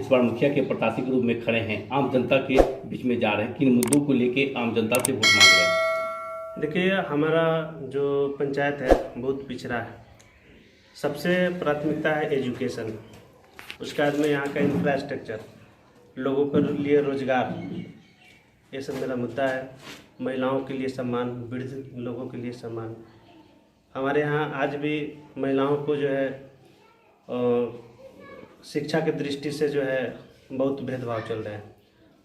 इस बार मुखिया के प्रत्याशी के रूप में खड़े हैं, आम जनता के बीच में जा रहे हैं, किन मुद्दों को लेके आम जनता से वोट मांग रहे हैं? देखिए, हमारा जो पंचायत है बहुत पिछड़ा है। सबसे प्राथमिकता है एजुकेशन, उसके बाद में यहाँ का इंफ्रास्ट्रक्चर, लोगों के लिए रोजगार, ये सब मेरा मुद्दा है। महिलाओं के लिए सम्मान, वृद्ध लोगों के लिए सम्मान। हमारे यहाँ आज भी महिलाओं को जो है शिक्षा की दृष्टि से जो है बहुत भेदभाव चल रहा है।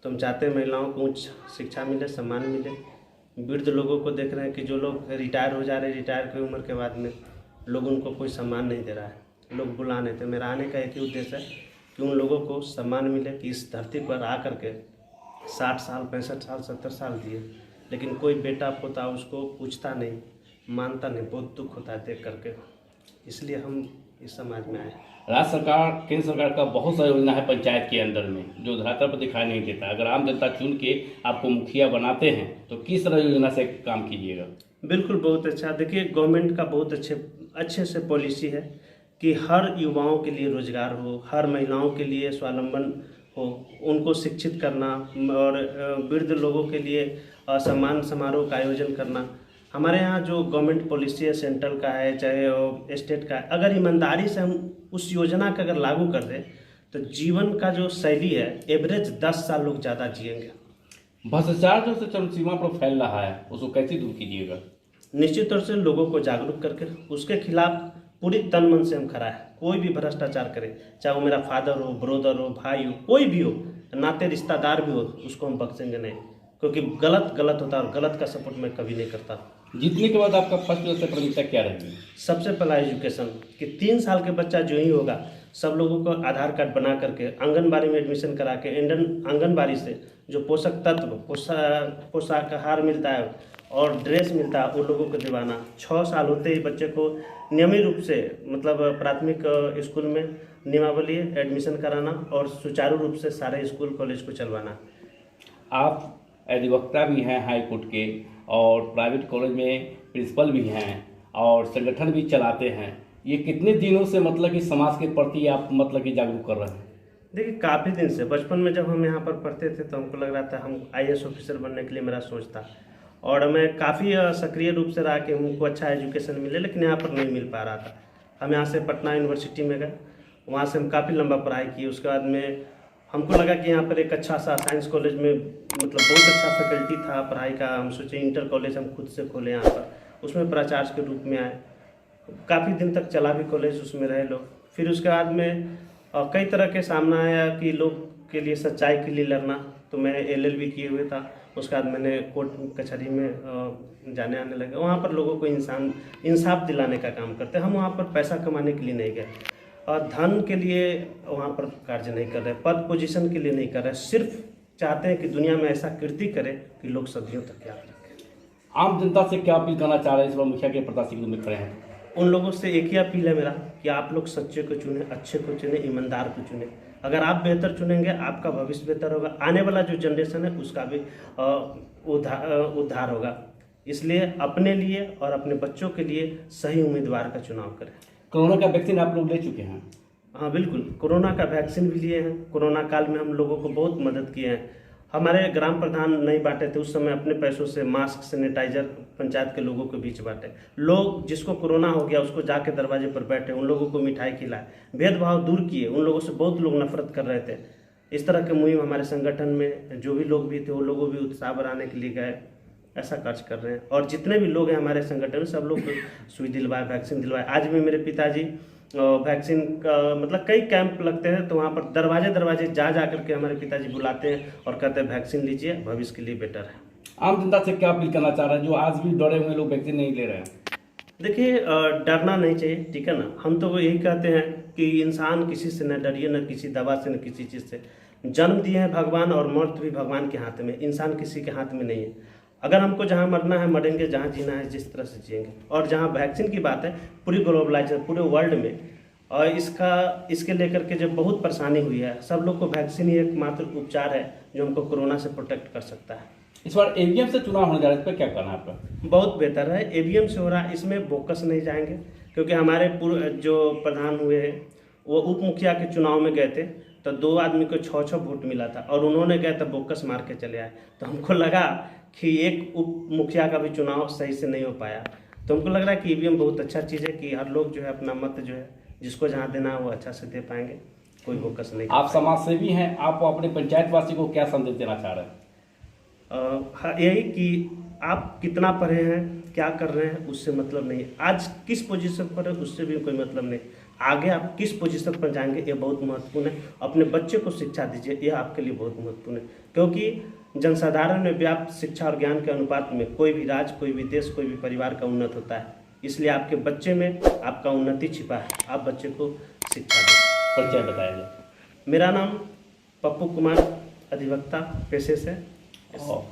तो हम चाहते हैं महिलाओं को उच्च शिक्षा मिले, सम्मान मिले। वृद्ध लोगों को देख रहे हैं कि जो लोग रिटायर हो जा रहे हैं, रिटायर की उम्र के बाद में लोग उनको कोई सम्मान नहीं दे रहा है। लोग बुला नहीं थे। मेरा आने का एक ही उद्देश्य है कि उन लोगों को सम्मान मिले, कि इस धरती पर आ करके 60 साल, 65 साल, 70 साल दिए, लेकिन कोई बेटा पोता उसको पूछता नहीं, मानता नहीं। बहुत दुख होता है देख करके, इसलिए हम इस समाज में आए। राज्य सरकार, केंद्र सरकार का बहुत सारी योजना है पंचायत के अंदर में, जो धरातल पर दिखाई नहीं देता। अगर आम जनता चुन के आपको मुखिया बनाते हैं तो किस तरह योजना से काम कीजिएगा? बिल्कुल, बहुत अच्छा। देखिए, गवर्नमेंट का बहुत अच्छे से पॉलिसी है कि हर युवाओं के लिए रोजगार हो, हर महिलाओं के लिए स्वावलंबन हो, उनको शिक्षित करना, और वृद्ध लोगों के लिए सम्मान समारोह का आयोजन करना। हमारे यहाँ जो गवर्नमेंट पॉलिसी है, सेंट्रल का है चाहे स्टेट का है, अगर ईमानदारी से हम उस योजना का अगर लागू कर दें तो जीवन का जो शैली है, एवरेज 10 साल लोग ज़्यादा जिएंगे। भ्रष्टाचार जो चरम सीमा पर फैल रहा है, उसको कैसे दूर कीजिएगा? निश्चित तौर से लोगों को जागरूक करके उसके खिलाफ पूरी तन मन से हम खड़ा है। कोई भी भ्रष्टाचार करे, चाहे वो मेरा फादर हो, ब्रोदर हो, भाई हो, कोई भी हो, नाते रिश्तेदार भी हो, उसको हम बख्शेंगे नहीं, क्योंकि गलत गलत होता है और गलत का सपोर्ट मैं कभी नहीं करता। जीतने के बाद आपका फर्स्ट सबसे प्राथमिकता क्या रहेगी? सबसे पहला एजुकेशन, कि 3 साल के बच्चा जो ही होगा, सब लोगों को आधार कार्ड बना करके आंगनबाड़ी में एडमिशन करा के इंडियन आंगनबाड़ी से जो पोषक तत्व, पोशाक आहार मिलता है और ड्रेस मिलता है, उन लोगों को दिलवाना। 6 साल होते ही बच्चे को नियमित रूप से, मतलब प्राथमिक स्कूल में नियमावली एडमिशन कराना और सुचारू रूप से सारे स्कूल कॉलेज को चलवाना। आप अधिवक्ता भी हैं हाई कोर्ट के, और प्राइवेट कॉलेज में प्रिंसिपल भी हैं, और संगठन भी चलाते हैं। ये कितने दिनों से मतलब कि समाज के प्रति आप मतलब कि जागरूक कर रहे हैं? देखिए, काफ़ी दिन से, बचपन में जब हम यहाँ पर पढ़ते थे तो हमको लग रहा था हम IAS ऑफिसर बनने के लिए मेरा सोच था, और मैं काफ़ी सक्रिय रूप से रहा कि हमको अच्छा एजुकेशन मिले, लेकिन यहाँ पर नहीं मिल पा रहा था। हम यहाँ से पटना यूनिवर्सिटी में गए, वहाँ से हम काफ़ी लंबा पढ़ाई की। उसके बाद में हमको लगा कि यहाँ पर एक अच्छा सा साइंस कॉलेज में मतलब बहुत अच्छा फैकल्टी था पढ़ाई का। हम सोचे इंटर कॉलेज हम खुद से खोलें यहाँ पर, उसमें प्राचार्य के रूप में आए। काफ़ी दिन तक चला भी कॉलेज, उसमें रहे लोग। फिर उसके बाद में कई तरह के सामना आया कि लोग के लिए सच्चाई के लिए लड़ना, तो मैं LLB किए हुए था। उसके बाद मैंने कोर्ट कचहरी में जाने आने लगे। वहाँ पर लोगों को इंसाफ दिलाने का काम करते हैं। हम वहाँ पर पैसा कमाने के लिए नहीं गए और धन के लिए वहाँ पर कार्य नहीं कर रहे, पद पोजीशन के लिए नहीं कर रहे। सिर्फ चाहते हैं कि दुनिया में ऐसा कीर्ति करे कि लोग सदियों तक याद रखें। आम जनता से क्या अपील करना चाह रहे हैं इस बार मुखिया के प्रत्याशी के रूप में खड़े हैं? उन लोगों से एक ही अपील है मेरा कि आप लोग सच्चे को चुने, अच्छे को चुने, ईमानदार को चुने। अगर आप बेहतर चुनेंगे, आपका भविष्य बेहतर होगा, आने वाला जो जनरेशन है उसका भी उद्धार होगा। इसलिए अपने लिए और अपने बच्चों के लिए सही उम्मीदवार का चुनाव करें। कोरोना का वैक्सीन आप लोग ले चुके हैं? हाँ बिल्कुल, कोरोना का वैक्सीन भी लिए हैं। कोरोना काल में हम लोगों को बहुत मदद किए हैं। हमारे ग्राम प्रधान नहीं बांटे थे उस समय, अपने पैसों से मास्क, सैनिटाइजर पंचायत के लोगों के बीच बांटे। लोग जिसको कोरोना हो गया उसको जाके दरवाजे पर बैठे, उन लोगों को मिठाई खिलाए, भेदभाव दूर किए। उन लोगों से बहुत लोग नफरत कर रहे थे। इस तरह के मुहिम हमारे संगठन में जो भी लोग भी थे, वो लोगों भी उत्साह बढ़ाने के लिए गए। ऐसा कार्य कर रहे हैं, और जितने भी लोग हैं हमारे संगठन में सब लोग सुई दिलवाए, वैक्सीन दिलवाए। आज भी मेरे पिताजी वैक्सीन का मतलब कई कैंप लगते हैं, तो वहाँ पर दरवाजे दरवाजे जा करके हमारे पिताजी बुलाते हैं और कहते हैं वैक्सीन लीजिए, भविष्य के लिए बेटर है। आम जनता से क्या अपील करना चाह रहे हैं जो आज भी डरे हुए लोग वैक्सीन नहीं ले रहे हैं? देखिए, डरना नहीं चाहिए, ठीक है ना। हम तो यही कहते हैं कि इंसान किसी से न डरिए, न किसी दवा से, न किसी चीज़ से। जन्म दिए हैं भगवान और मौत भी भगवान के हाथ में, इंसान किसी के हाथ में नहीं है। अगर हमको जहाँ मरना है मरेंगे, जहाँ जीना है जिस तरह से जिएंगे। और जहाँ वैक्सीन की बात है, पूरी ग्लोबलाइजेशन, पूरे वर्ल्ड में और इसके लेकर के जब बहुत परेशानी हुई है, सब लोग को वैक्सीन ही एकमात्र उपचार है जो हमको कोरोना से प्रोटेक्ट कर सकता है। इस बार EVM से चुनाव होने जा रहा है, इस पर क्या कहना है आपका? बहुत बेहतर है। EVM से हो रहा है, इसमें बोकस नहीं जाएंगे, क्योंकि हमारे पूर्व जो प्रधान हुए हैं वो उप मुखिया के चुनाव में गए थे तो 2 आदमी को 6-6 वोट मिला था और उन्होंने गए तो बोकस मार के चले आए। तो हमको लगा कि एक उप मुखिया का भी चुनाव सही से नहीं हो पाया। तो हमको लग रहा है कि ईवीएम बहुत अच्छा चीज़ है कि हर लोग जो है अपना मत जो है जिसको जहाँ देना है वो अच्छा से दे पाएंगे, कोई बोकस नहीं। आप समाज सेवी हैं, आप अपने पंचायत वासी को क्या संदेश देना चाह रहे हैं? हाँ, यही कि आप कितना पढ़े हैं, क्या कर रहे हैं, उससे मतलब नहीं। आज किस पोजीशन पर है उससे भी कोई मतलब नहीं। आगे आप किस पोजीशन पर जाएंगे ये बहुत महत्वपूर्ण है। अपने बच्चे को शिक्षा दीजिए, यह आपके लिए बहुत महत्वपूर्ण है, क्योंकि जनसाधारण में व्याप्त शिक्षा और ज्ञान के अनुपात में कोई भी राज्य, कोई भी देश, कोई भी परिवार का उन्नत होता है। इसलिए आपके बच्चे में आपका उन्नति छिपा है, आप बच्चे को शिक्षा दें। परिचय बताया जाए। मेरा नाम पप्पू कुमार, अधिवक्ता पेशे से,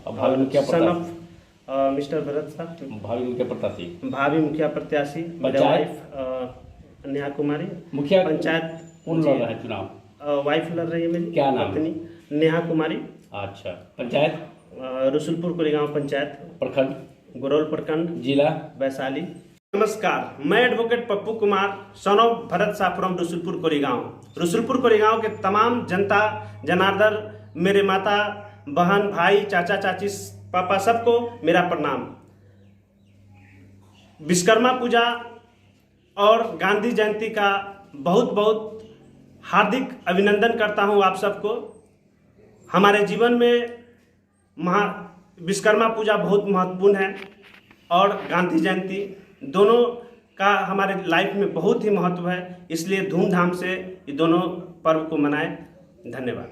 भावी मुखिया सन ऑफ मिस्टर भरत साहब, भावी मुखिया प्रत्याशी, भावी मुखिया प्रत्याशी, मेरा वाइफ नेहा कुमारी। मुखिया पंचायत कौन लड़ रहा है चुनाव? वाइफ लड़ रही है मेरी, क्या नाम? पत्नी नेहा कुमारी। अच्छा, पंचायत? रसुलपुर कोरेगांव पंचायत, प्रखंड? गोरौल प्रखंड, जिला? वैशाली। नमस्कार, मैं advocate Pappu Kumar, son of Bharat साहब फ्रॉम रसुलपुर कोरेगांव। रसुलपुर कोरेगांव के तमाम जनता जनार्दन, मेरे माता बहन भाई चाचा चाची पापा सबको मेरा प्रणाम। विश्वकर्मा पूजा और गांधी जयंती का बहुत बहुत हार्दिक अभिनंदन करता हूं आप सबको। हमारे जीवन में विश्वकर्मा पूजा बहुत महत्वपूर्ण है और गांधी जयंती दोनों का हमारे लाइफ में बहुत ही महत्व है, इसलिए धूमधाम से ये दोनों पर्व को मनाएं। धन्यवाद।